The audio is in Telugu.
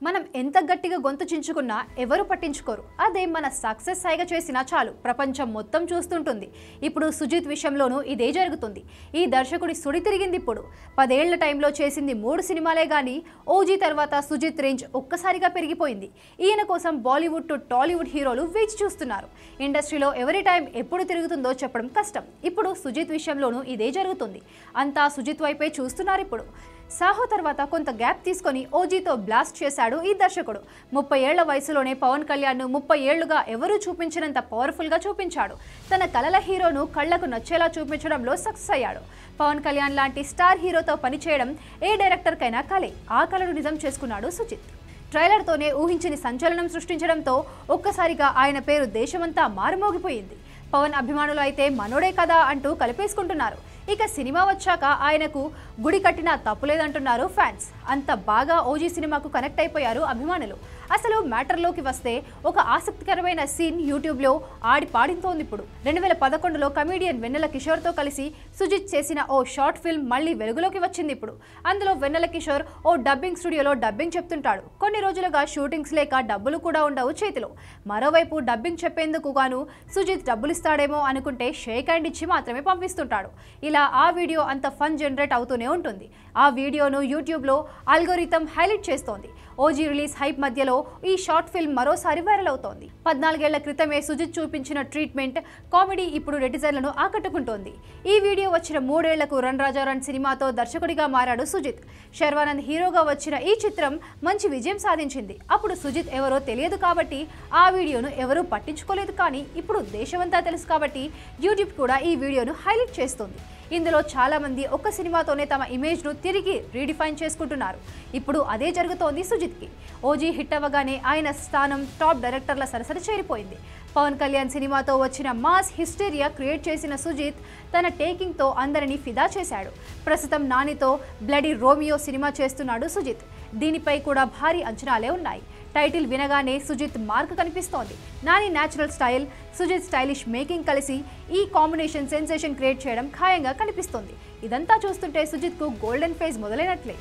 మనం ఎంత గట్టిగా గొంతు చించుకున్నా ఎవరు పట్టించుకోరు. అదే మన సక్సెస్ సాయిగా చేసినా చాలు ప్రపంచం మొత్తం చూస్తుంటుంది. ఇప్పుడు సుజిత్ విషయంలోనూ ఇదే జరుగుతుంది. ఈ దర్శకుడి సుడి తిరిగింది. ఇప్పుడు 10 ఏళ్ల టైంలో చేసింది 3 సినిమాలే గానీ ఓజీ తర్వాత సుజిత్ రేంజ్ ఒక్కసారిగా పెరిగిపోయింది. ఈయన కోసం బాలీవుడ్ టు టాలీవుడ్ హీరోలు వేచి చూస్తున్నారు. ఇండస్ట్రీలో ఎవరి టైం ఎప్పుడు తిరుగుతుందో చెప్పడం కష్టం. ఇప్పుడు సుజిత్ విషయంలోనూ ఇదే జరుగుతుంది. అంతా సుజిత్ వైపే చూస్తున్నారు. ఇప్పుడు సాహో తర్వాత కొంత గ్యాప్ తీసుకొని ఓజీతో బ్లాస్ట్ చేశాడు ఈ దర్శకుడు. 30 ఏళ్ల వయసులోనే పవన్ కళ్యాణ్ను 30 ఏళ్లుగా ఎవరూ చూపించినంత పవర్ఫుల్గా చూపించాడు. తన కలల హీరోను కళ్లకు నచ్చేలా చూపించడంలో సక్సెస్ అయ్యాడు. పవన్ కళ్యాణ్ లాంటి స్టార్ హీరోతో పనిచేయడం ఏ డైరెక్టర్కైనా కలే. ఆ కలను నిజం చేసుకున్నాడు సుజిత్. ట్రైలర్తోనే ఊహించని సంచలనం సృష్టించడంతో ఒక్కసారిగా ఆయన పేరు దేశమంతా మారుమోగిపోయింది. పవన్ అభిమానులు అయితే మనోడే కదా అంటూ కలిపేసుకుంటున్నారు. ఇక సినిమా వచ్చాక ఆయనకు గుడి కట్టినా తప్పులేదంటున్నారు ఫ్యాన్స్. అంత బాగా ఓజీ సినిమాకు కనెక్ట్ అయిపోయారు అభిమానులు. అసలు మ్యాటర్లోకి వస్తే ఒక ఆసక్తికరమైన సీన్ యూట్యూబ్లో ఆడి పాడింతోంది. ఇప్పుడు 2011లో కమీడియన్ వెన్నెల కిషోర్తో కలిసి సుజిత్ చేసిన ఓ షార్ట్ ఫిల్మ్ మళ్ళీ వెలుగులోకి వచ్చింది. ఇప్పుడు అందులో వెన్నెల కిషోర్ ఓ డబ్బింగ్ స్టూడియోలో డబ్బింగ్ చెప్తుంటాడు. కొన్ని రోజులుగా షూటింగ్స్ లేక డబ్బులు కూడా ఉండవు చేతిలో. మరోవైపు డబ్బింగ్ చెప్పేందుకు గాను సుజిత్ డబ్బులు ఇస్తాడేమో అనుకుంటే షేక్ హ్యాండ్ ఇచ్చి మాత్రమే పంపిస్తుంటాడు. ఇలా ఆ వీడియో అంత ఫన్ జనరేట్ అవుతూనే ఉంటుంది. ఆ వీడియోను యూట్యూబ్లో అల్గోరిథం హైలైట్ చేస్తోంది. ఓజీ రిలీజ్ హైప్ మధ్యలో ఈ షార్ట్ ఫిల్మ్ మరోసారి వైరల్ అవుతోంది. 14 ఏళ్ల క్రితమే సుజిత్ చూపించిన ట్రీట్మెంట్ కామెడీ ఇప్పుడు నెటిజన్లను ఆకట్టుకుంటోంది. ఈ వీడియో వచ్చిన 3 ఏళ్లకు రన్ రాజా రన్ సినిమాతో దర్శకుడిగా మారాడు సుజిత్. శర్వానంద్ హీరోగా వచ్చిన ఈ చిత్రం మంచి విజయం సాధించింది. అప్పుడు సుజిత్ ఎవరో తెలియదు కాబట్టి ఆ వీడియోను ఎవరూ పట్టించుకోలేదు. కానీ ఇప్పుడు దేశమంతా తెలుసు కాబట్టి యూట్యూబ్ కూడా ఈ వీడియోను హైలైట్ చేస్తుంది. ఇందులో చాలా మంది ఒక్క సినిమాతోనే తమ ఇమేజ్ను తిరిగి రీడిఫైన్ చేసుకుంటున్నారు. ఇప్పుడు అదే జరుగుతోంది సుజిత్కి. ఓజీ హిట్ అవ్వగానే ఆయన స్థానం టాప్ డైరెక్టర్ల సరసరి చేరిపోయింది. పవన్ కళ్యాణ్ సినిమాతో వచ్చిన మాస్ హిస్టీరియా క్రియేట్ చేసిన సుజిత్ తన టేకింగ్తో అందరినీ ఫిదా చేశాడు. ప్రస్తుతం నానితో బ్లడీ రోమియో సినిమా చేస్తున్నాడు సుజిత్. దీనిపై కూడా భారీ అంచనాలే ఉన్నాయి. టైటిల్ వినగానే సుజిత్ మార్క్ కనిపిస్తోంది. Nani natural style, Sujeeth stylish making కలిసి ఈ కాంబినేషన్ సెన్సేషన్ క్రియేట్ చేయడం ఖాయంగా కనిపిస్తోంది. ఇదంతా చూస్తుంటే సుజిత్కు గోల్డెన్ ఫేజ్ మొదలైనట్లే.